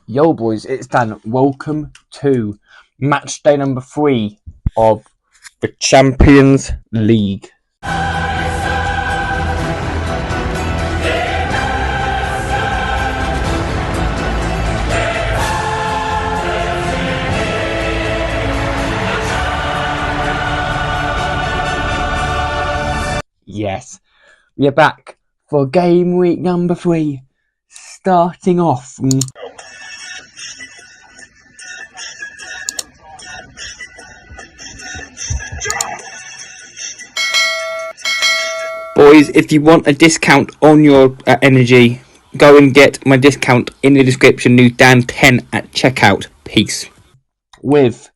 Yo boys, it's Dan. Welcome to match day number 3 of the Champions League. Yes, we are back for game week number 3, starting off. Boys, if you want a discount on your energy, go and get my discount in the description. New Dan 10 at checkout. Peace. With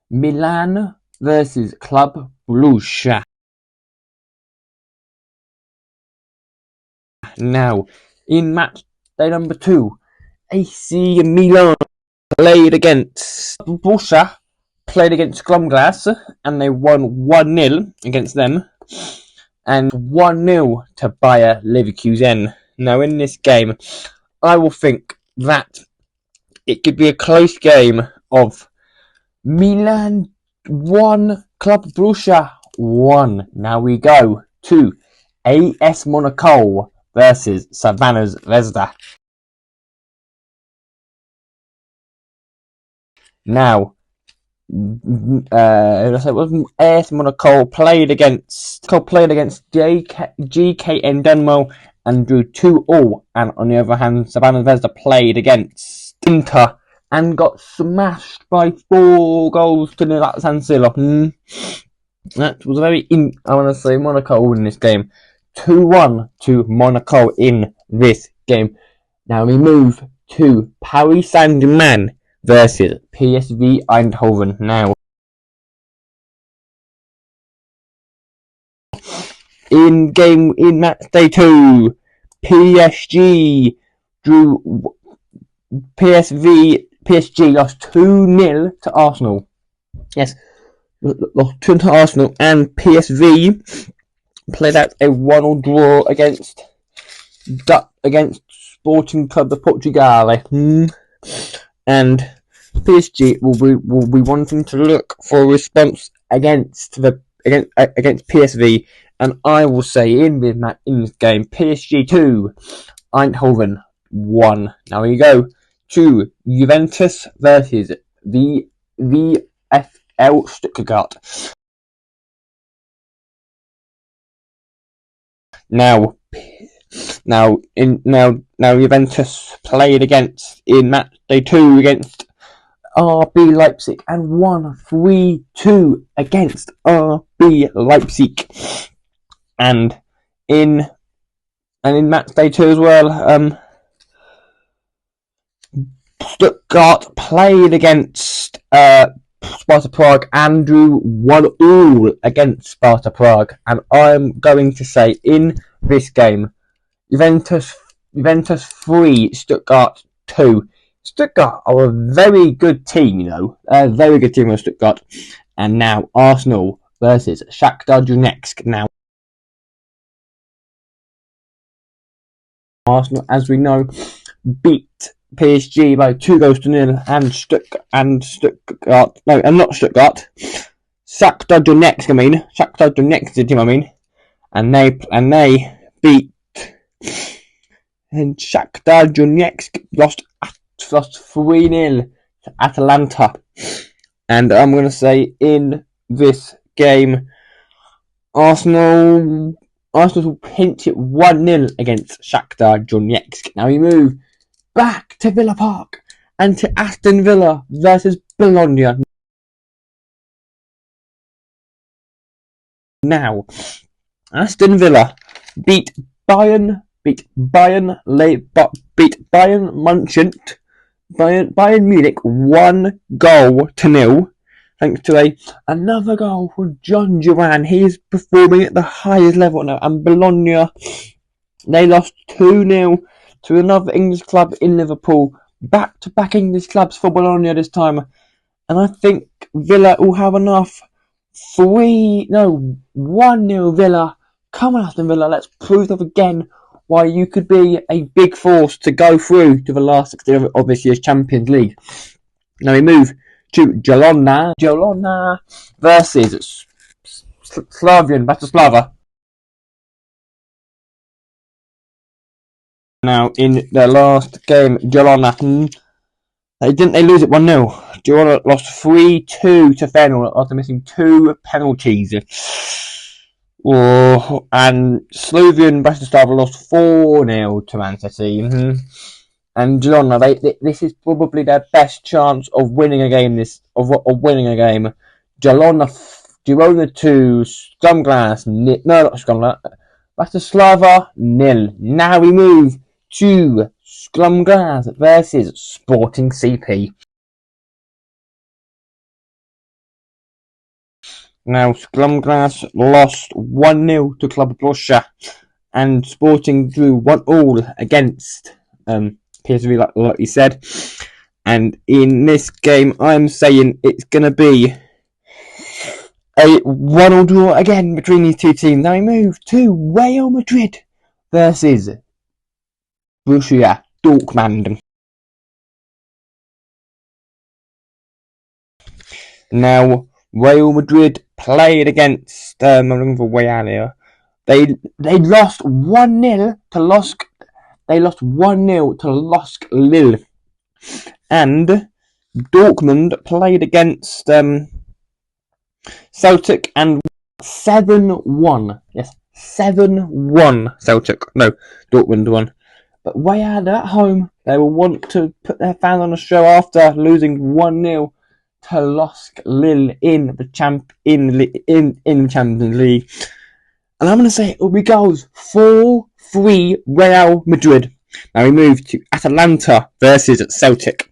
Milan versus Club Brugge. Now, in match day number 2, AC Milan played against Borussia, played against Glumglass, and they won 1-0 against them, and 1-0 to Bayer Leverkusen. Now, in this game, I will think that it could be a close game of Milan 1, Club Brugge 1. Now we go to AS Monaco versus Savannah's Zvezda. Now, AS Monaco played against GKN Dunmo and drew 2-2. And on the other hand, Savannah's Zvezda played against Inter and got smashed by 4-0 at San Siro. That was I want to say Monaco in this game. 2-1 to Monaco in this game. Now we move to Paris Saint-Germain versus PSV Eindhoven. Now, in match day 2, PSG lost 2-0 to Arsenal. Yes, lost 2-0 to Arsenal, and PSV played out a 1-1 draw against Sporting Club de Portugal. And PSG will be wanting to look for a response against PSV, and I will say in this game, PSG 2, Eindhoven 1. Now we go to Juventus versus the VfL Stuttgart. Now Juventus played in match day 2 against RB Leipzig and won 3-2 against RB Leipzig. And in match day 2 as well, Stuttgart played against Sparta Prague and drew 1-1 against Sparta Prague. And I'm going to say in this game, Juventus 3, Stuttgart 2. Stuttgart are a very good team, a very good team of Stuttgart. And now Arsenal versus Shakhtar Donetsk. Now, Arsenal, as we know, beat PSG by 2-0, and Shakhtar Donetsk. Shakhtar Donetsk is the team. And they beat. And Shakhtar Donetsk lost 3-0 to Atalanta. And I'm going to say in this game, Arsenal will pinch it 1-0 against Shakhtar Donetsk. Now we move back to Villa Park and to Aston Villa versus Bologna. Now, Aston Villa beat Bayern Munich 1-0, thanks to another goal from John Duran. He is performing at the highest level now. And Bologna, they lost 2-0 to another English club in Liverpool. Back-to-back English clubs for Bologna this time. And I think Villa will have enough. 1-0 Villa. Come on, Aston Villa, let's prove that again. why you could be a big force to go through to the last 16 of this year's Champions League. Now we move to Jolona versus Slavian Bratislava. Now in their last game, Jolona, they lose it 1-0. Jolona lost 3-2 to Feyenoord after missing 2 penalties. And Slavian Bratislava lost 4-0 to Man City. And Jolona, this is probably their best chance of winning a game. Jolona 2, Scrumglass not Scrumglass, Bratislava 0. Now we move to Scrumglass versus Sporting CP. Now Scrumglass lost 1-0 to Club Brugge, and Sporting drew 1-1 against PSV, like you said. And in this game, I'm saying it's going to be a 1-1 draw again between these two teams. Now we move to Real Madrid versus Borussia Dortmund. Now Real Madrid played against I'm looking for Real here. They lost 1-0 to Losk. They lost 1-0 to Losk Lille. And Dortmund played against Celtic and 7-1. Yes, 7-1 Celtic. No, Dortmund won. But Real at home, they will want to put their fans on a show after losing 1-0 to Losk Lille in the Champions League. And I'm going to say it will be goals 4-3 Real Madrid. Now we move to Atalanta versus Celtic.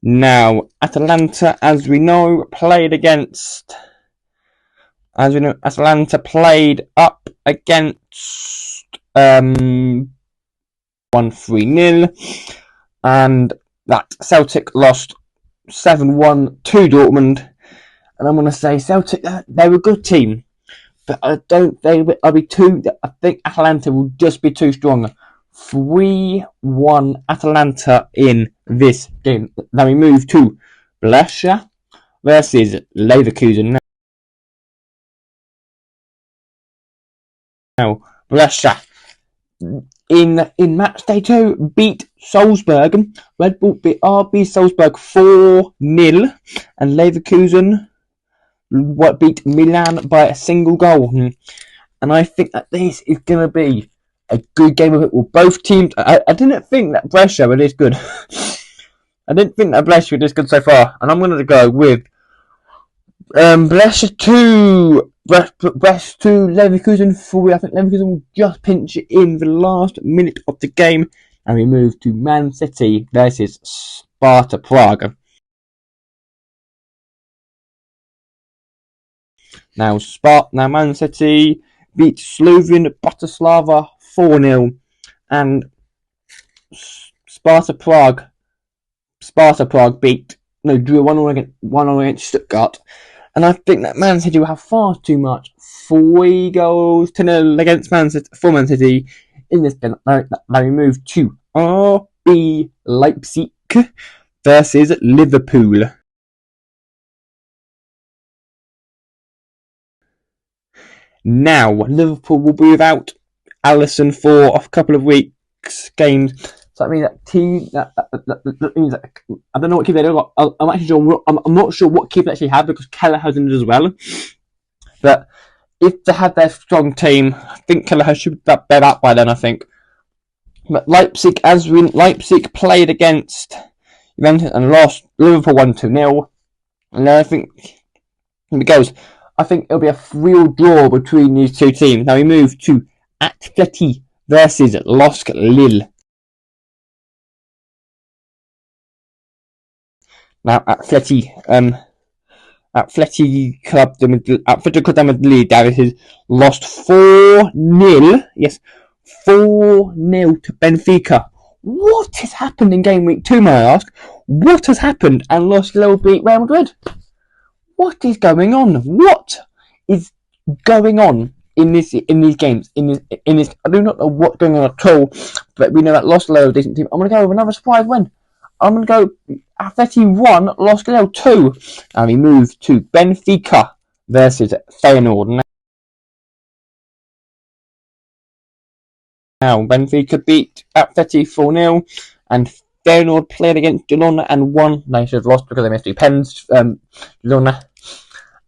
Now Atalanta, as we know, played up against 1-3-0, and that Celtic lost 7-1 to Dortmund. And I'm going to say Celtic, they're a good team, but I think Atalanta will just be too strong. 3-1 Atalanta in this game. Now we move to Brescia versus Leverkusen. Now Brescia in Matchday 2 beat Salzburg. Red Bull beat RB Salzburg 4-0, and Leverkusen beat Milan by a single goal. And I think that this is going to be a good game of football. Both teams. I didn't think that Brescia were this good. I didn't think that Brescia were this good so far, and I'm going to go with Brescia 2, Leverkusen 3. I think Leverkusen will just pinch it in the last minute of the game, and we move to Man City versus Sparta Prague. Now Man City beat Slavian Bratislava 4-0, and Sparta Prague drew 1-0 against Stuttgart. And I think that Man City will have far too much. 3-0 against Man City in this game. Now we move to RB Leipzig versus Liverpool. Now Liverpool will be without Alisson for a couple of weeks games. So that means that means that I don't know what keeper they do. I'm not sure what keeper they actually have, because Kelleher's in it as well. But if they had their strong team, I think Kelleher should be back by then, I think. But Leipzig played against Juventus and lost. Liverpool 1-2-0. And I think it'll be a real draw between these two teams. Now we move to Atleti versus Losk Lille. Now Atleti Club de Madrid lost 4-0. Yes, 4-0 to Benfica. What has happened in game week 2, may I ask? What has happened? And Losk Lille beat Real Madrid. What is going on? What is going on in these games. In this, I do not know what's going on at all, but we know that Los Galeo decent team. I'm going to go with another surprise win. I'm going to go Atleti 1, Los Galeo 2. And we move to Benfica versus Feyenoord. Now, Benfica beat Atleti 4-0, and Feyenoord played against Girona and won. They should have lost because they missed 2 pens, Girona. And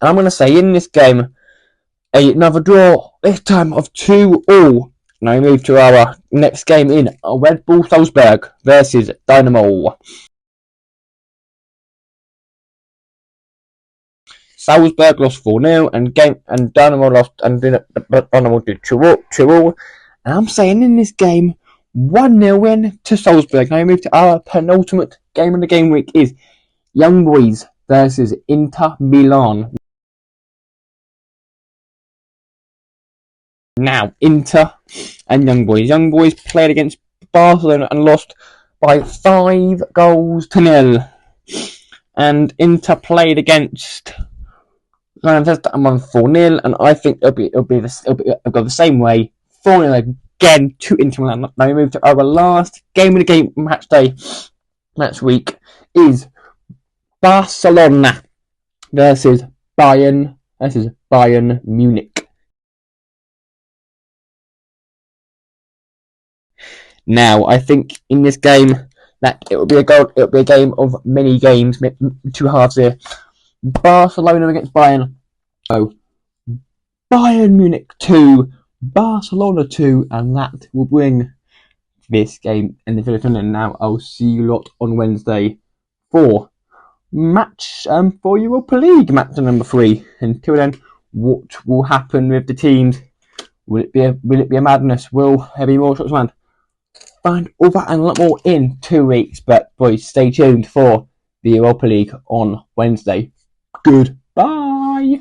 I'm going to say in this game, another draw, this time of 2-2. Now we move to our next game in Red Bull Salzburg versus Dynamo. Salzburg lost 4-0 and Dynamo lost, and Dynamo did 2-2. And I'm saying in this game, 1-0 win to Salzburg. Now we move to our penultimate game of the game week is Young Boys versus Inter Milan. Now, Inter and Young Boys. Young Boys played against Barcelona and lost by 5-0. And Inter played against Manchester and won 4-0. And I think it'll go the same way. 4-0 again to Inter Milan. Now we move to our last game of the game match week is Barcelona versus Bayern. This is Bayern Munich. Now, I think in this game that it will be a game of many games, 2 halves here. Barcelona against Bayern. Oh, Bayern Munich 2, Barcelona 2, and that will bring this game in the finish. And now I'll see you lot on Wednesday for for Europa League match number 3. Until then, what will happen with the teams? Will it be a madness? Will there be more shots around? Find all that and a lot more in 2 weeks, but boys, stay tuned for the Europa League on Wednesday. Goodbye.